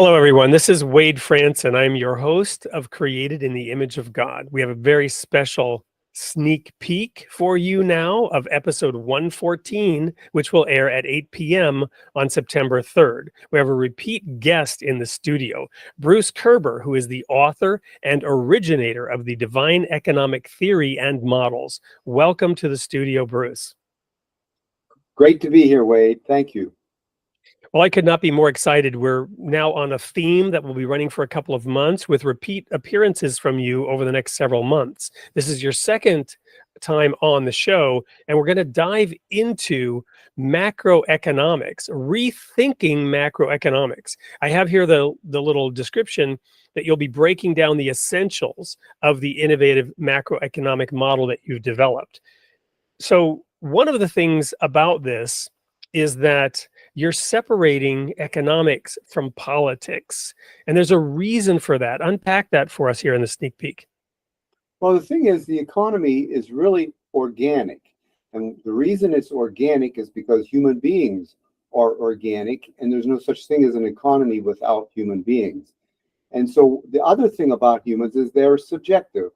Hello, everyone. This is Wade Franson. I'm your host of Created in the Image of God. We have a very special sneak peek for you now of episode 114, which will air at 8 p.m. on September 3rd. We have a repeat guest in the studio, Bruce Koerber, who is the author and originator of the Divine Economic Theory and Models. Welcome to the studio, Bruce. Great to be here, Wade. Thank you. Well, I could not be more excited. We're now on a theme that will be running for a couple of months with repeat appearances from you over the next several months. This is your second time on the show, and we're going to dive into macroeconomics, rethinking macroeconomics. I have here the little description that you'll be breaking down the essentials of the innovative macroeconomic model that you've developed. So one of the things about this is that you're separating economics from politics. And there's a reason for that. Unpack that for us here in the sneak peek. Well, the thing is, the economy is really organic. And the reason it's organic is because human beings are organic, and there's no such thing as an economy without human beings. And so the other thing about humans is they're subjective.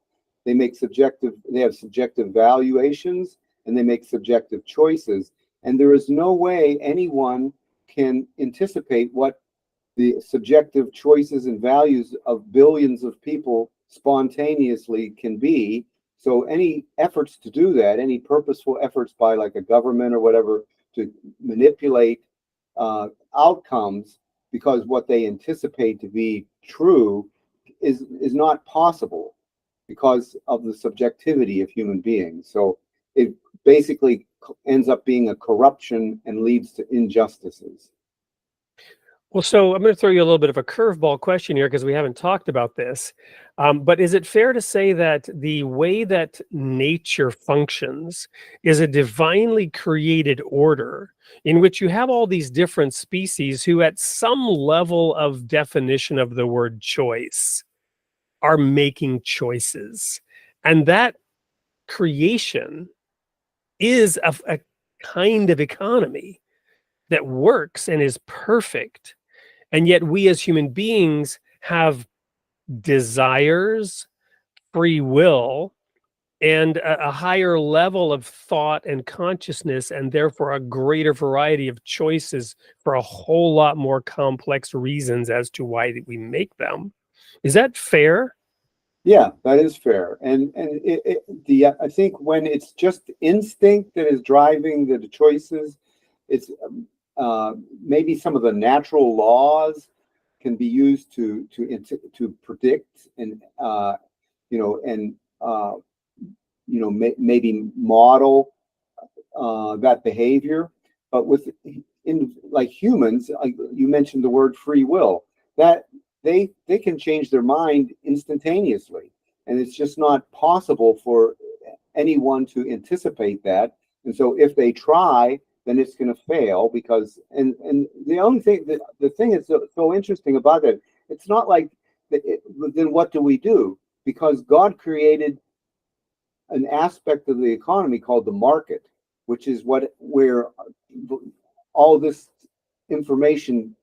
They have subjective valuations, and they make subjective choices. And there is no way anyone can anticipate what the subjective choices and values of billions of people spontaneously can be. So any efforts to do that, any purposeful efforts by like a government or whatever to manipulate outcomes because what they anticipate to be true is not possible because of the subjectivity of human beings. So it basically ends up being a corruption and leads to injustices. Well, so I'm going to throw you a little bit of a curveball question here because we haven't talked about this. But is it fair to say that the way that nature functions is a divinely created order in which you have all these different species who at some level of definition of the word choice are making choices? And that creation is a kind of economy that works and is perfect. And yet we as human beings have desires, free will, and a higher level of thought and consciousness, and therefore a greater variety of choices for a whole lot more complex reasons as to why we make them. Is that fair? Yeah, that is fair. And I think when it's just instinct that is driving the choices, it's maybe some of the natural laws can be used to predict and maybe model that behavior. But like humans, like you mentioned the word free will, that they can change their mind instantaneously, and it's just not possible for anyone to anticipate that. And so if they try, then it's going to fail because and the only thing the thing that's so interesting about it, it's not like then what do we do? Because God created an aspect of the economy called the market, which is where all this information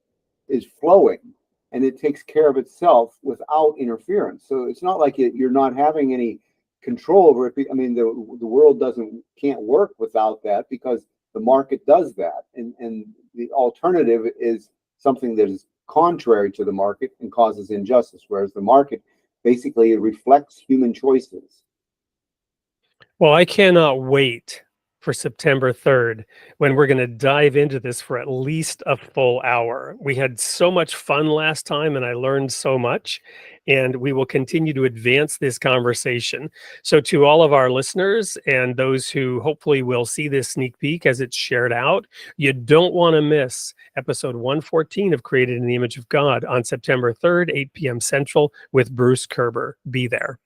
is flowing, and it takes care of itself without interference. So it's not like you're not having any control over it. I mean, the world can't work without that because the market does that. And the alternative is something that is contrary to the market and causes injustice, whereas the market basically reflects human choices. Well, I cannot wait for September 3rd, when we're going to dive into this for at least a full hour. We had so much fun last time, and I learned so much, and we will continue to advance this conversation. So to all of our listeners and those who hopefully will see this sneak peek as it's shared out, you don't want to miss episode 114 of Created in the Image of God on September 3rd, 8 p.m. Central with Bruce Koerber. Be there.